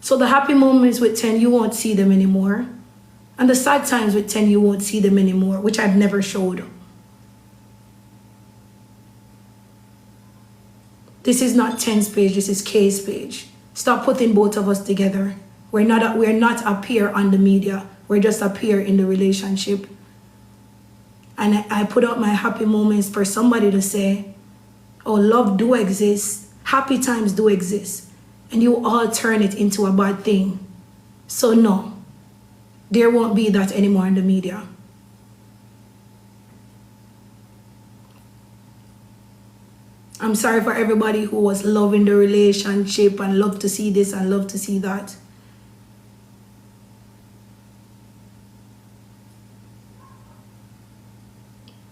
So the happy moments with 10, you won't see them anymore. And the sad times with 10, you won't see them anymore, which I've never showed. This is not 10's page, this is K's page. Stop putting both of us together. We're not up here on the media. We're just up here in the relationship. And I put out my happy moments for somebody to say, oh, love do exist. Happy times do exist. And you all turn it into a bad thing. So no, there won't be that anymore in the media. I'm sorry for everybody who was loving the relationship and love to see this and love to see that.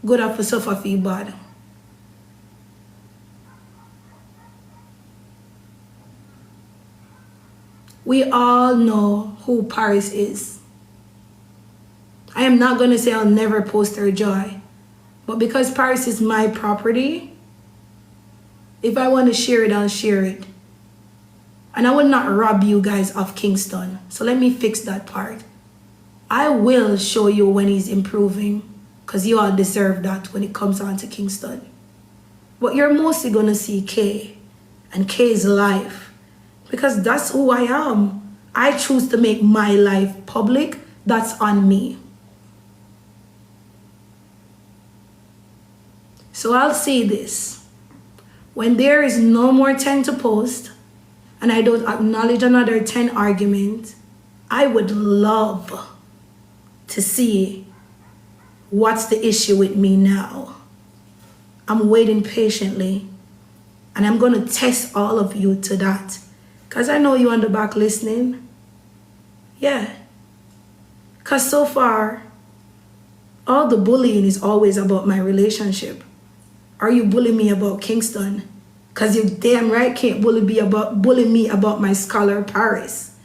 Good up for suffer feel bad. We all know who Paris is. I am not going to say I'll never post her joy. But because Paris is my property, if I want to share it, I'll share it. And I will not rob you guys of Kingston. So let me fix that part. I will show you when he's improving, because you all deserve that when it comes on to Kingston. But you're mostly going to see K and K's life, because that's who I am. I choose to make my life public. That's on me. So I'll say this. When there is no more 10 to post, and I don't acknowledge another 10 argument, I would love to see what's the issue with me now. I'm waiting patiently, and I'm going to test all of you to that. Because I know you on the back listening. Yeah. Because so far, all the bullying is always about my relationship. Are you bullying me about Kingston? Because you damn right can't bully me about my scholar Paris.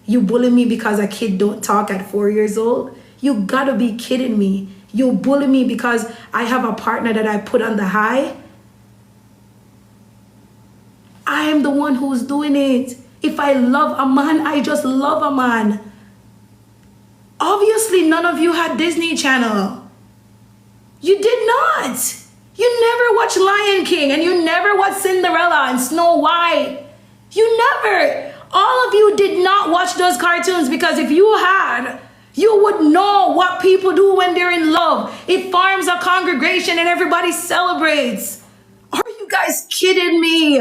You bully me because a kid don't talk at 4 years old? You gotta be kidding me. You bully me because I have a partner that I put on the high? I am the one who's doing it. If I love a man, I just love a man. Obviously, none of you had Disney Channel. You did not. You never watched Lion King, and you never watched Cinderella and Snow White. You never. All of you did not watch those cartoons, because if you had, you would know what people do when they're in love. It forms a congregation and everybody celebrates. Are you guys kidding me?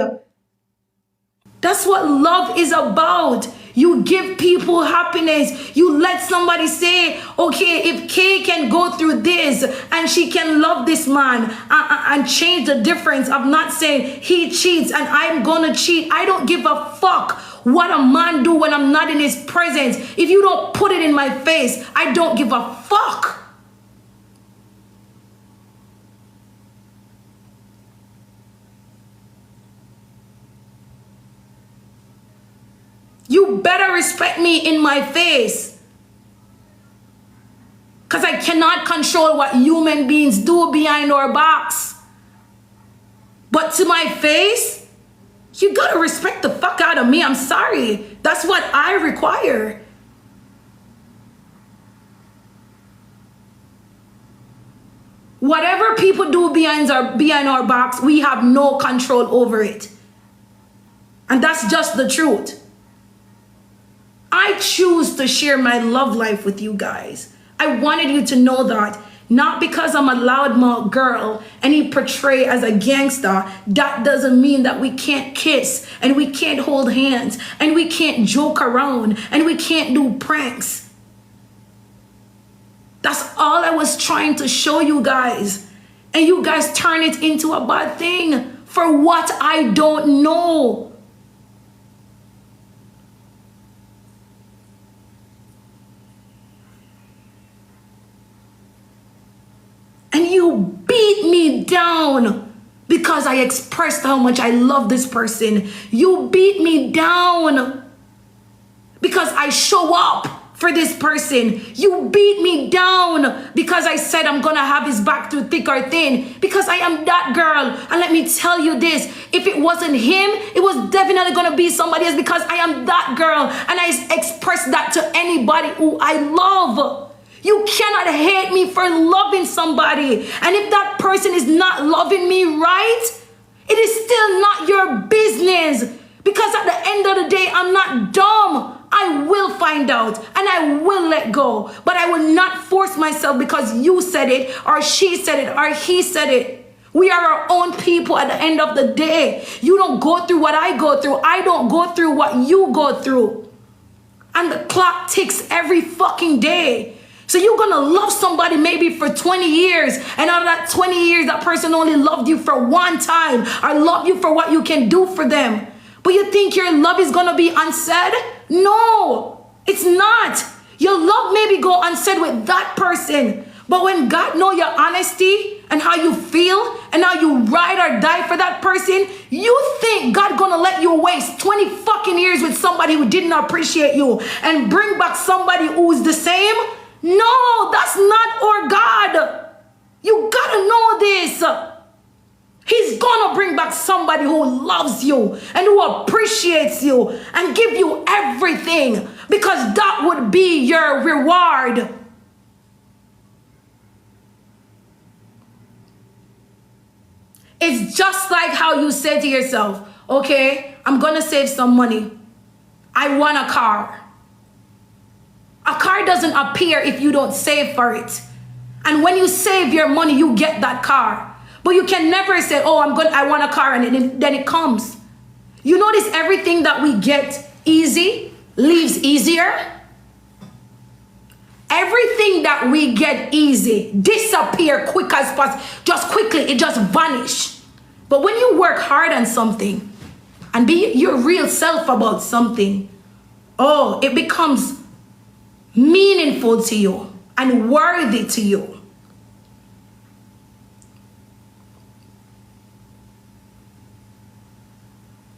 That's what love is about. You give people happiness. You let somebody say, okay, if Kay can go through this and she can love this man and change the difference of not saying he cheats and I'm gonna cheat. I don't give a fuck what a man do when I'm not in his presence. If you don't put it in my face, I don't give a fuck. You better respect me in my face. Because I cannot control what human beings do behind our backs. But to my face, you gotta respect the fuck out of me. I'm sorry. That's what I require. Whatever people do behind our backs, we have no control over it. And that's just the truth. I choose to share my love life with you guys. I wanted you to know that. Not because I'm a loudmouth girl and he portray as a gangster. That doesn't mean that we can't kiss and we can't hold hands and we can't joke around and we can't do pranks. That's all I was trying to show you guys. And you guys turn it into a bad thing for what I don't know. And you beat me down because I expressed how much I love this person. You beat me down because I show up for this person. You beat me down because I said I'm gonna have his back through thick or thin, because I am that girl. And let me tell you this, if it wasn't him, it was definitely gonna be somebody else, because I am that girl and I express that to anybody who I love. You cannot hate me for loving somebody. And if that person is not loving me right, it is still not your business. Because at the end of the day, I'm not dumb. I will find out and I will let go. But I will not force myself because you said it, or she said it, or he said it. We are our own people at the end of the day. You don't go through what I go through. I don't go through what you go through. And the clock ticks every fucking day. So you're gonna love somebody maybe for 20 years, and out of that 20 years, that person only loved you for one time, or loved you for what you can do for them. But you think your love is gonna be unsaid? No, it's not. Your love maybe go unsaid with that person, but when God know your honesty and how you feel and how you ride or die for that person, you think God gonna let you waste 20 fucking years with somebody who didn't appreciate you and bring back somebody who's the same? No, that's not our God. You gotta know this. He's gonna bring back somebody who loves you and who appreciates you and give you everything, because that would be your reward. It's just like how you say to yourself, okay, I'm gonna save some money. I want a car. A car doesn't appear if you don't save for it. And when you save your money, you get that car. But you can never say, oh, I want a car, and then it comes. You notice everything that we get easy leaves easier? Everything that we get easy disappear quick as possible. Just quickly, it just vanish. But when you work hard on something and be your real self about something, oh, it becomes meaningful to you and worthy to you.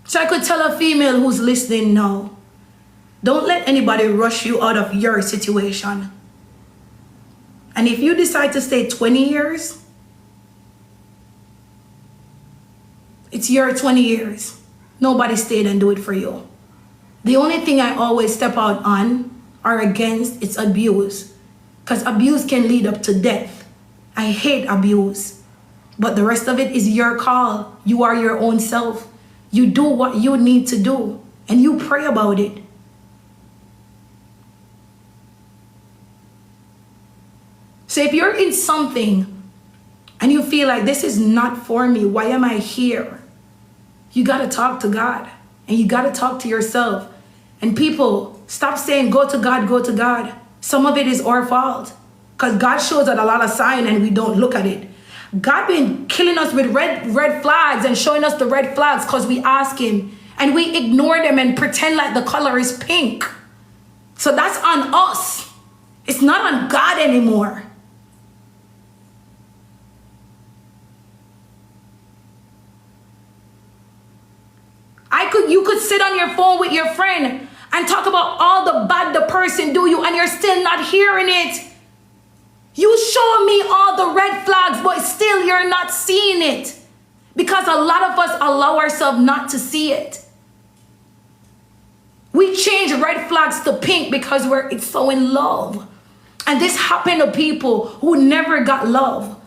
So I could tell a female who's listening now, don't let anybody rush you out of your situation. And if you decide to stay 20 years, it's your 20 years. Nobody stayed and do it for you. The only thing I always step out on or against is abuse. Because abuse can lead up to death. I hate abuse. But the rest of it is your call. You are your own self. You do what you need to do. And you pray about it. So if you're in something and you feel like this is not for me, why am I here? You got to talk to God. And you got to talk to yourself. And people, stop saying, go to God, go to God. Some of it is our fault. Because God shows us a lot of sign and we don't look at it. God been killing us with red flags and showing us the red flags because we ask him. And we ignore them and pretend like the color is pink. So that's on us. It's not on God anymore. You could sit on your phone with your friend and talk about all the bad the person do you, and you're still not hearing it. You show me all the red flags, but still you're not seeing it. Because a lot of us allow ourselves not to see it. We change red flags to pink because we're so in love. And this happened to people who never got love.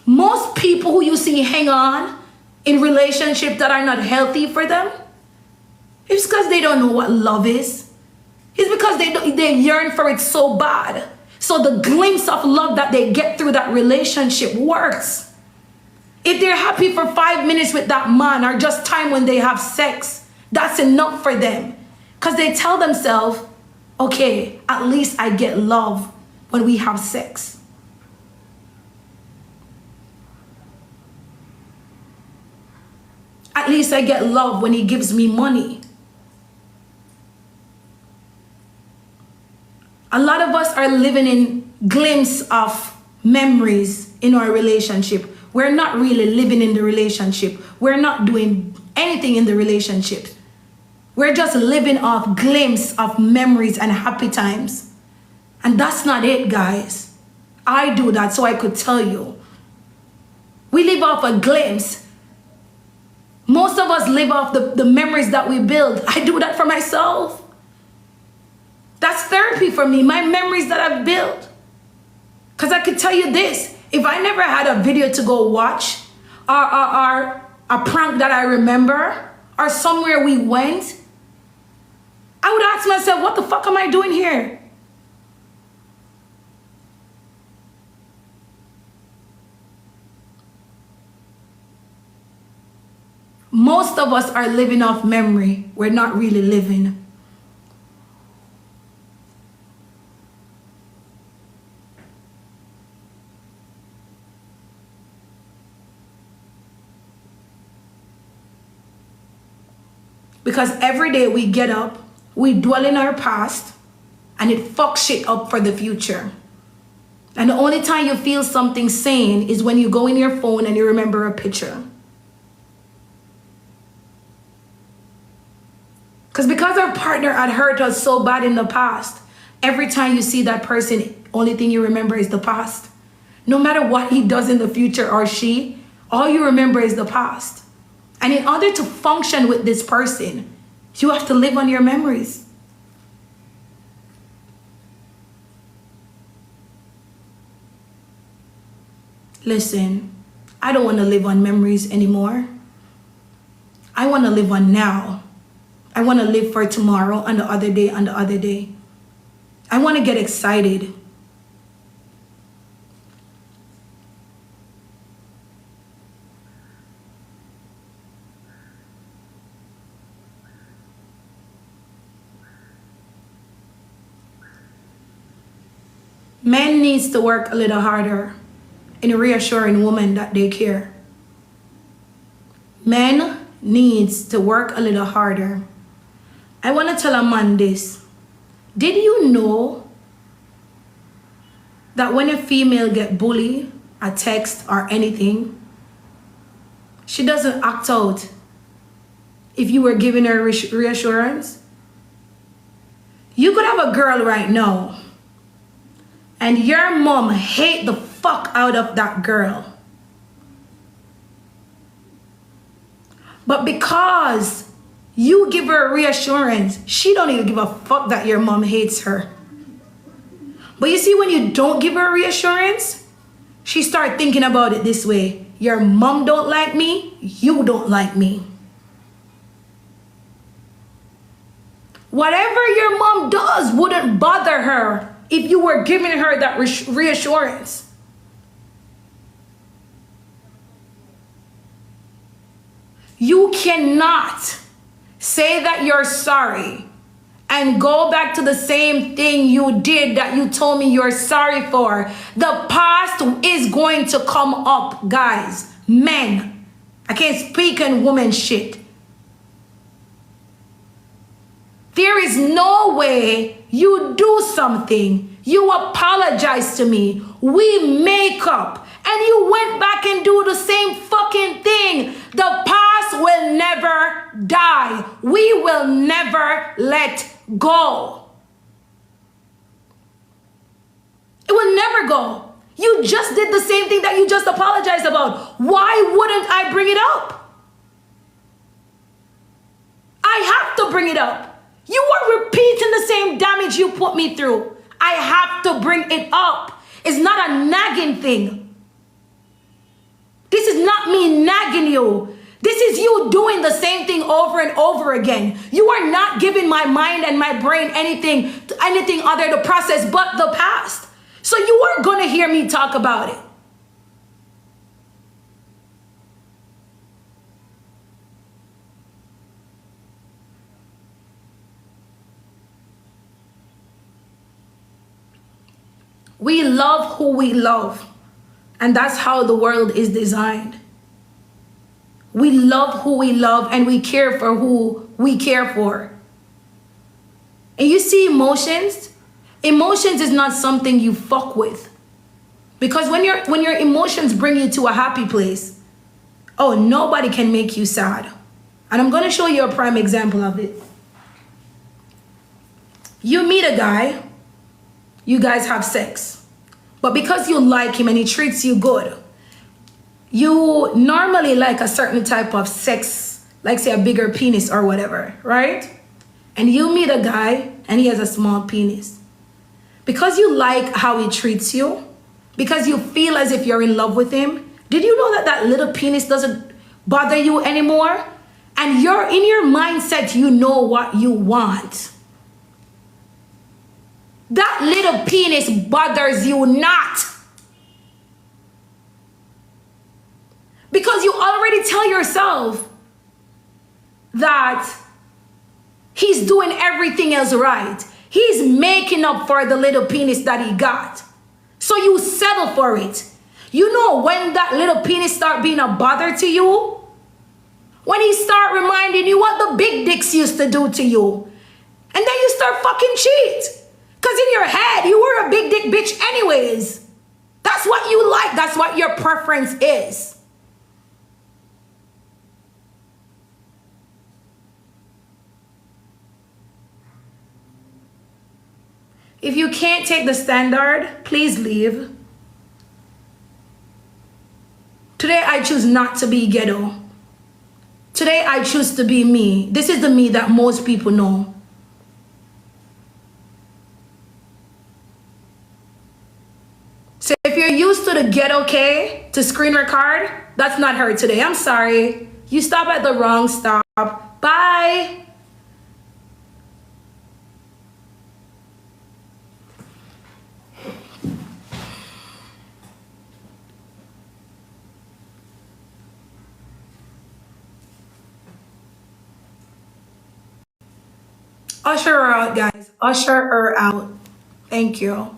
Most people who you see hang on in relationships that are not healthy for them, it's because they don't know what love is. It's because they yearn for it so bad. So the glimpse of love that they get through that relationship works. If they're happy for 5 minutes with that man, or just time when they have sex, that's enough for them. Because they tell themselves, okay, at least I get love when we have sex. At least I get love when he gives me money. A lot of us are living in glimpses of memories in our relationship. We're not really living in the relationship. We're not doing anything in the relationship. We're just living off glimpse of memories and happy times. And that's not it, guys. I do that so I could tell you. We live off a glimpse. Most of us live off the memories that we build. I do that for myself. That's therapy for me, my memories that I've built. Because I could tell you this, if I never had a video to go watch, or a prank that I remember, or somewhere we went, I would ask myself, what the fuck am I doing here? Most of us are living off memory. We're not really living. Because every day we get up, we dwell in our past, and it fucks shit up for the future. And the only time you feel something sane is when you go in your phone and you remember a picture. Because our partner had hurt us so bad in the past, every time you see that person, only thing you remember is the past. No matter what he does in the future or she, all you remember is the past. And in order to function with this person, you have to live on your memories. Listen, I don't want to live on memories anymore. I want to live on now. I want to live for tomorrow and the other day and the other day. I want to get excited. Men needs to work a little harder in reassuring women that they care. Men needs to work a little harder. I want to tell a man this. Did you know that when a female get bullied, a text or anything, she doesn't act out if you were giving her reassurance? You could have a girl right now and your mom hate the fuck out of that girl. But because you give her a reassurance, she don't even give a fuck that your mom hates her. But you see, when you don't give her reassurance, she start thinking about it this way. Your mom don't like me, you don't like me. Whatever your mom does wouldn't bother her if you were giving her that reassurance. You cannot say that you're sorry and go back to the same thing you did that you told me you're sorry for. The past is going to come up, guys. Men. I can't speak in woman shit. There is no way you do something, you apologize to me, we make up, and you went back and do the same fucking thing. The past will never die. We will never let go. It will never go. You just did the same thing that you just apologized about. Why wouldn't I bring it up? I have to bring it up. You are repeating the same damage you put me through. I have to bring it up. It's not a nagging thing. This is not me nagging you. This is you doing the same thing over and over again. You are not giving my mind and my brain anything other to process but the past. So you are going to hear me talk about it. We love who we love. And that's how the world is designed. We love who we love and we care for who we care for. And you see emotions? Emotions is not something you fuck with. Because when your emotions bring you to a happy place, oh, nobody can make you sad. And I'm going to show you a prime example of it. You meet a guy, you guys have sex. But because you like him and he treats you good, you normally like a certain type of sex, like say a bigger penis or whatever, right? And you meet a guy and he has a small penis. Because you like how he treats you, because you feel as if you're in love with him, did you know that that little penis doesn't bother you anymore? And you're in your mindset, you know what you want. That little penis bothers you not. Because you already tell yourself that he's doing everything else right. He's making up for the little penis that he got. So you settle for it. You know when that little penis start being a bother to you? When he start reminding you what the big dicks used to do to you. And then you start fucking cheat. Because in your head, you were a big dick bitch anyways. That's what you like. That's what your preference is. If you can't take the standard, please leave. Today I choose not to be ghetto. Today I choose to be me. This is the me that most people know. So if you're used to the ghetto K to screen record, that's not her today. I'm sorry. You stop at the wrong stop. Bye. Usher her out, guys. Usher her out. Thank you.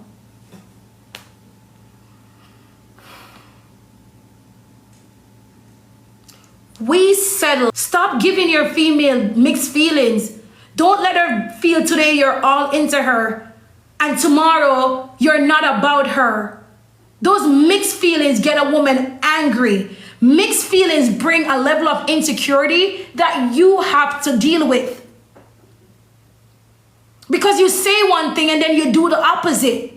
We settle. Stop giving your female mixed feelings. Don't let her feel today you're all into her and tomorrow you're not about her. Those mixed feelings get a woman angry. Mixed feelings bring a level of insecurity that you have to deal with. Because you say one thing and then you do the opposite.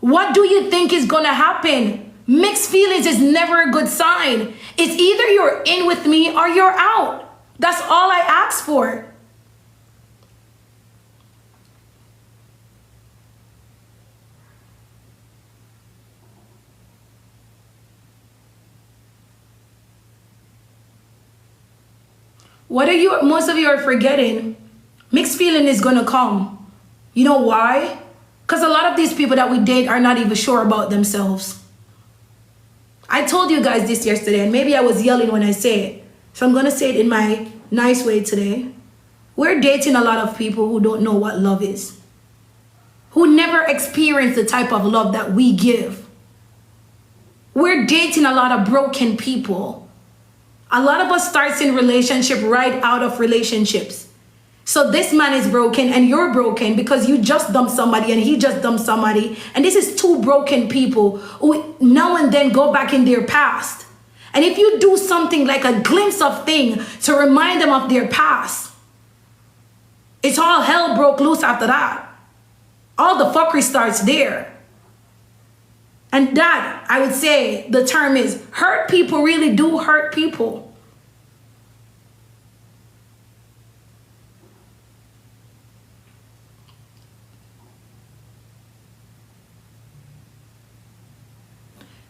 What do you think is going to happen? Mixed feelings is never a good sign. It's either you're in with me or you're out. That's all I ask for. Most of you are forgetting? Mixed feeling is gonna come. You know why? Because a lot of these people that we date are not even sure about themselves. I told you guys this yesterday, and maybe I was yelling when I say it. So I'm gonna say it in my nice way today. We're dating a lot of people who don't know what love is. Who never experienced the type of love that we give. We're dating a lot of broken people. A lot of us starts in relationship right out of relationships. So this man is broken and you're broken because you just dumped somebody and he just dumped somebody. And this is two broken people who now and then go back in their past. And if you do something like a glimpse of thing to remind them of their past, it's all hell broke loose after that. All the fuckery starts there. And that, I would say, the term is hurt people really do hurt people.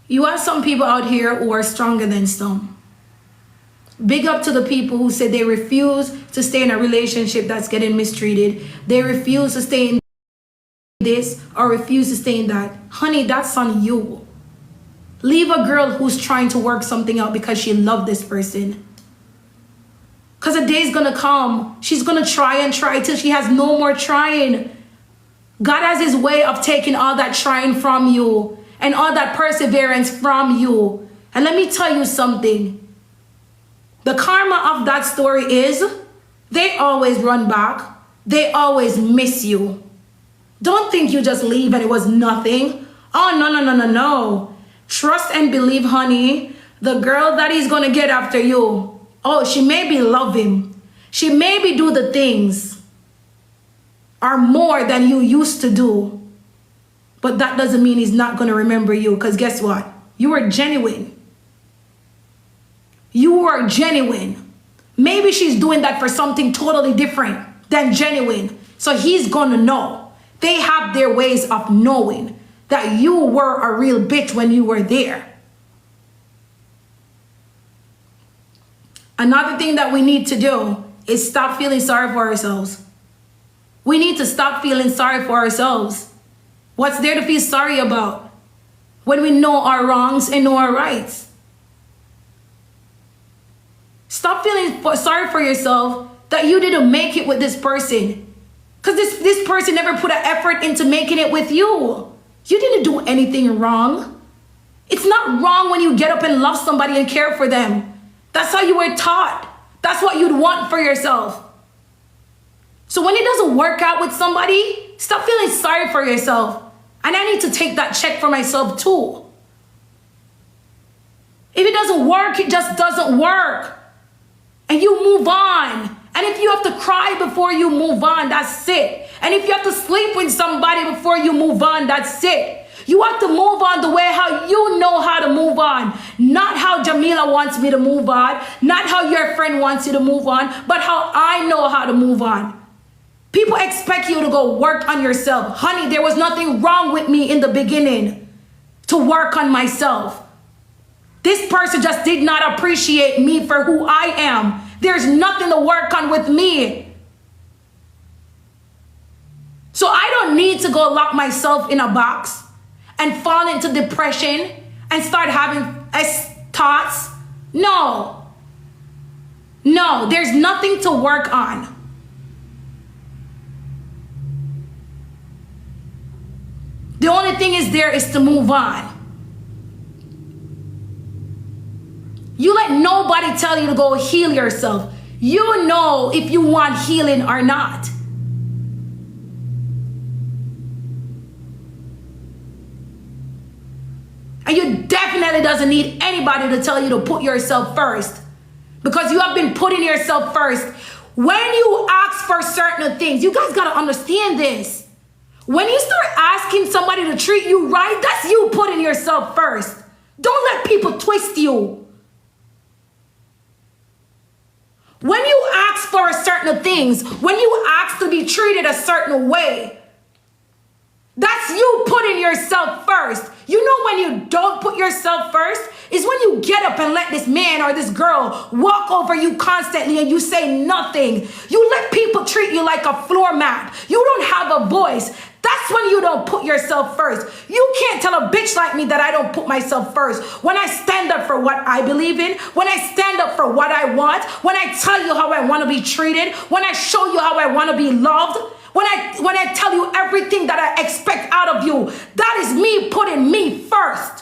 You have some people out here who are stronger than some. Big up to the people who say they refuse to stay in a relationship that's getting mistreated. They refuse to stay in this or refuse to stay in that. Honey, that's on you. Leave a girl who's trying to work something out because she loved this person. Because a day's gonna come, she's gonna try and try till she has no more trying. God has his way of taking all that trying from you and all that perseverance from you. And let me tell you something. The karma of that story is they always run back. They always miss you. Don't think you just leave and it was nothing. Oh, no, no, no, no, no. Trust and believe, honey. The girl that he's going to get after you. Oh, she maybe love him. She maybe do the things. or more than you used to do. But that doesn't mean he's not going to remember you, because guess what? You were genuine. You were genuine. Maybe she's doing that for something totally different than genuine. So he's going to know. They have their ways of knowing that you were a real bitch when you were there. Another thing that we need to do is stop feeling sorry for ourselves. We need to stop feeling sorry for ourselves. What's there to feel sorry about when we know our wrongs and know our rights? Stop feeling sorry for yourself that you didn't make it with this person. Because this person never put an effort into making it with you. You didn't do anything wrong. It's not wrong when you get up and love somebody and care for them. That's how you were taught. That's what you'd want for yourself. So when it doesn't work out with somebody, stop feeling sorry for yourself. And I need to take that check for myself too. If it doesn't work, it just doesn't work. And you move on. And if you have to cry before you move on, that's it. And if you have to sleep with somebody before you move on, that's it. You have to move on the way how you know how to move on. Not how Jamila wants me to move on. Not how your friend wants you to move on. But how I know how to move on. People expect you to go work on yourself. Honey, there was nothing wrong with me in the beginning to work on myself. This person just did not appreciate me for who I am. There's nothing to work on with me. So I don't need to go lock myself in a box and fall into depression and start having thoughts. No. No, there's nothing to work on. The only thing is there is to move on. You let nobody tell you to go heal yourself. You know if you want healing or not. And you definitely doesn't need anybody to tell you to put yourself first. Because you have been putting yourself first. When you ask for certain things, you guys got to understand this. When you start asking somebody to treat you right, that's you putting yourself first. Don't let people twist you. When you ask for certain things, when you ask to be treated a certain way, that's you putting yourself first. You know when you don't put yourself first is when you get up and let this man or this girl walk over you constantly and you say nothing. You let people treat you like a floor mat. You don't have a voice. That's when you don't put yourself first. You can't tell a bitch like me that I don't put myself first. When I stand up for what I believe in, when I stand up for what I want, when I tell you how I want to be treated, when I show you how I want to be loved, when I tell you everything that I expect out of you, that is me putting me first.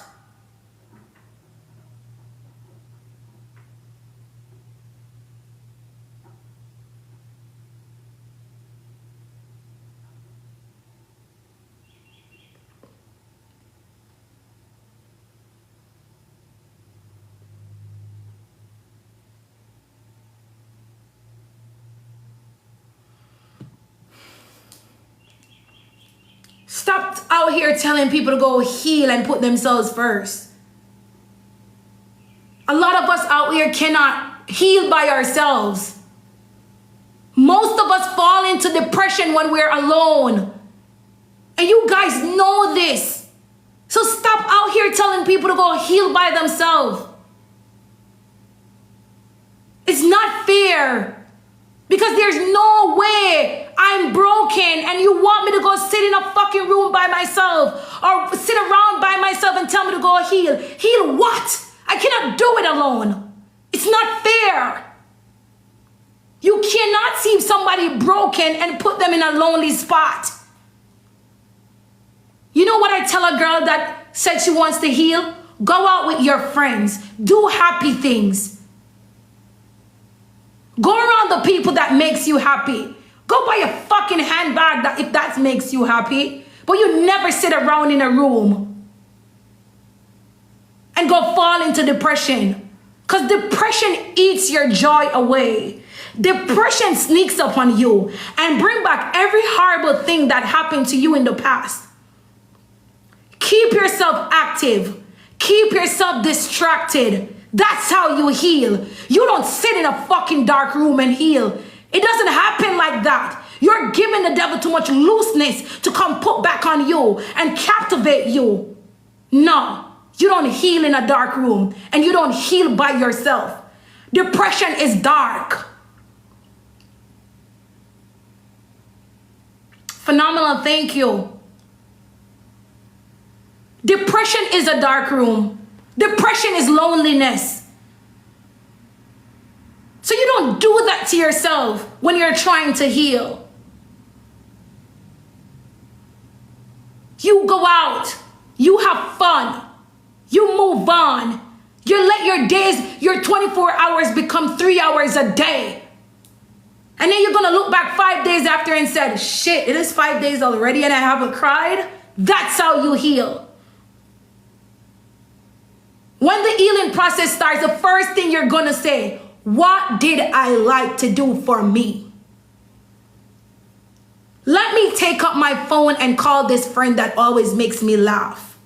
Stop out here telling people to go heal and put themselves first. A lot of us out here cannot heal by ourselves. Most of us fall into depression when we're alone. And you guys know this. So stop out here telling people to go heal by themselves. It's not fair. Because there's no way I'm broken and you want me to go sit in a fucking room by myself or sit around by myself and tell me to go heal. Heal what? I cannot do it alone. It's not fair. You cannot see somebody broken and put them in a lonely spot. You know what I tell a girl that said she wants to heal? Go out with your friends. Do happy things. Go around the people that makes you happy. Go buy a fucking handbag if that makes you happy. But you never sit around in a room and go fall into depression. Because depression eats your joy away. Depression sneaks up on you and bring back every horrible thing that happened to you in the past. Keep yourself active. Keep yourself distracted. That's how you heal. You don't sit in a fucking dark room and heal. It doesn't happen like that. You're giving the devil too much looseness to come put back on you and captivate you. No, you don't heal in a dark room, and you don't heal by yourself. Depression is dark. Phenomenal, thank you. Depression is a dark room. Depression is loneliness. So you don't do that to yourself when you're trying to heal. You go out, you have fun, you move on. You let your days, your 24 hours become 3 hours a day. And then you're gonna look back 5 days after and said, shit, it is 5 days already and I haven't cried. That's how you heal. When the healing process starts, the first thing you're gonna say, what did I like to do for me? Let me take up my phone and call this friend that always makes me laugh.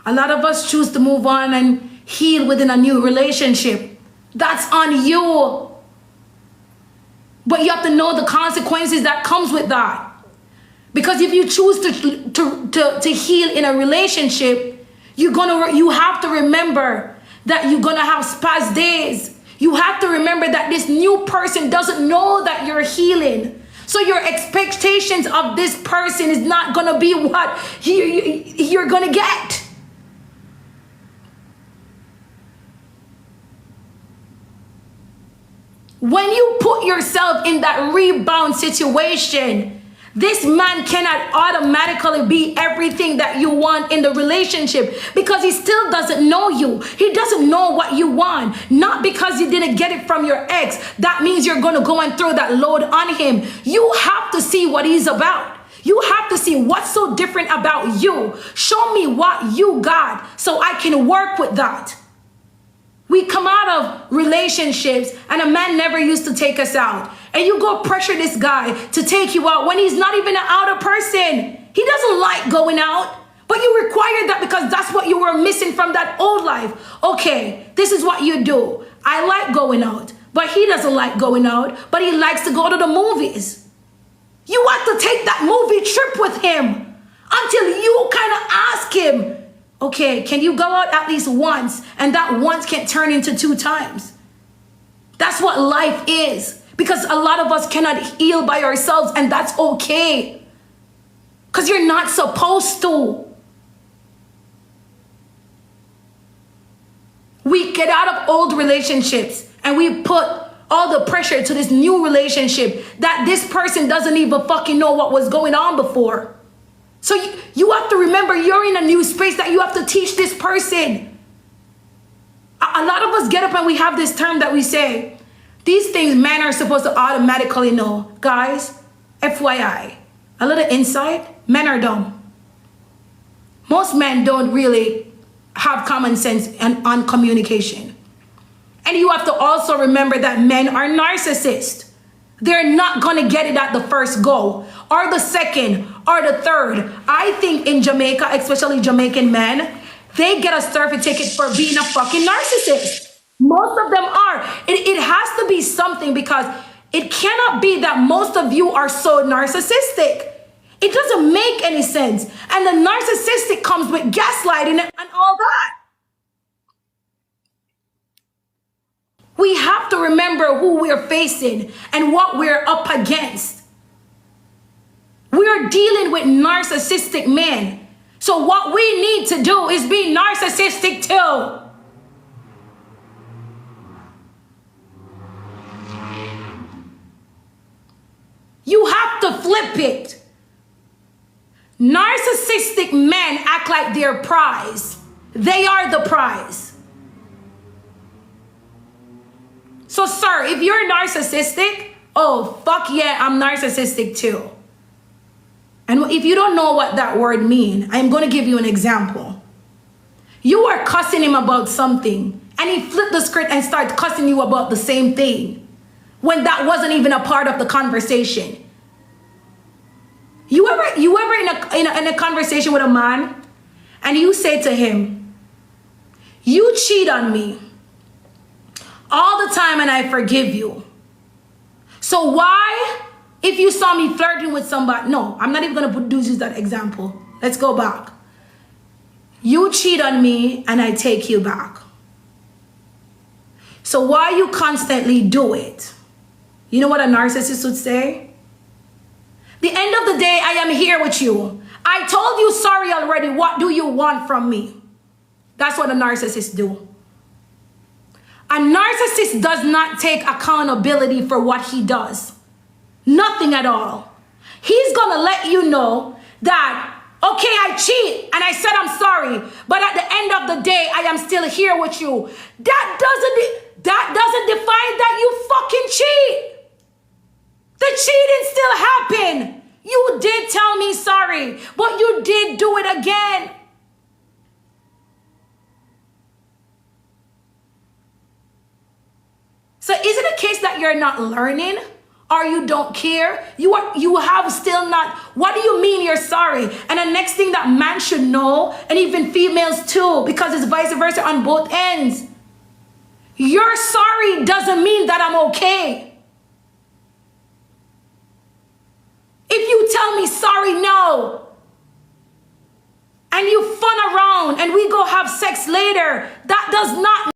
A lot of us choose to move on and heal within a new relationship. That's on you. But you have to know the consequences that comes with that. Because if you choose to heal in a relationship, you have to remember that you're gonna have spaz days. You have to remember that this new person doesn't know that you're healing. So your expectations of this person is not gonna be what you're gonna get. When you put yourself in that rebound situation, this man cannot automatically be everything that you want in the relationship because he still doesn't know you. He doesn't know what you want. Not because you didn't get it from your ex. That means you're going to go and throw that load on him. You have to see what he's about. You have to see what's so different about you. Show me what you got so I can work with that. We come out of relationships and a man never used to take us out. And you go pressure this guy to take you out when he's not even an outer person. He doesn't like going out, but you require that because that's what you were missing from that old life. Okay, this is what you do. I like going out, but he doesn't like going out, but he likes to go to the movies. You want to take that movie trip with him until you kind of ask him, okay, can you go out at least once? And that once can turn into 2 times. That's what life is. Because a lot of us cannot heal by ourselves, and that's okay. Because you're not supposed to. We get out of old relationships and we put all the pressure to this new relationship that this person doesn't even fucking know what was going on before. So you have to remember you're in a new space that you have to teach this person. A lot of us get up and we have this term that we say, these things men are supposed to automatically know. Guys, FYI, a little insight, men are dumb. Most men don't really have common sense on communication. And you have to also remember that men are narcissists. They're not going to get it at the first go or the second or the third. I think in Jamaica, especially Jamaican men, they get a surfing ticket for being a fucking narcissist. Most of them are. It has to be something because it cannot be that most of you are so narcissistic. It doesn't make any sense. And the narcissistic comes with gaslighting and all that. We have to remember who we're facing and what we're up against. We're dealing with narcissistic men. So what we need to do is be narcissistic too. You have to flip it. Narcissistic men act like they're prize. They are the prize. So, sir, if you're narcissistic, oh, fuck yeah, I'm narcissistic too. And if you don't know what that word means, I'm going to give you an example. You were cussing him about something, and he flipped the script and started cussing you about the same thing when that wasn't even a part of the conversation. You ever in a conversation with a man, and you say to him, "You cheat on me all the time and I forgive you. So why, if you saw me flirting with somebody," no, I'm not even gonna use that example. Let's go back. "You cheat on me and I take you back. So why you constantly do it?" You know what a narcissist would say? "The end of the day, I am here with you. I told you sorry already. What do you want from me?" That's what a narcissist do. A narcissist does not take accountability for what he does. Nothing at all. He's gonna let you know that, okay, I cheat and I said I'm sorry, but at the end of the day, I am still here with you. That doesn't define that you fucking cheat. The cheating still happened. You did tell me sorry, but you did do it again. So is it a case that you're not learning or you don't care? You have still not. What do you mean you're sorry? And the next thing that man should know, and even females too, because it's vice versa on both ends. You're sorry doesn't mean that I'm okay. If you tell me sorry now, and you fun around and we go have sex later, that does not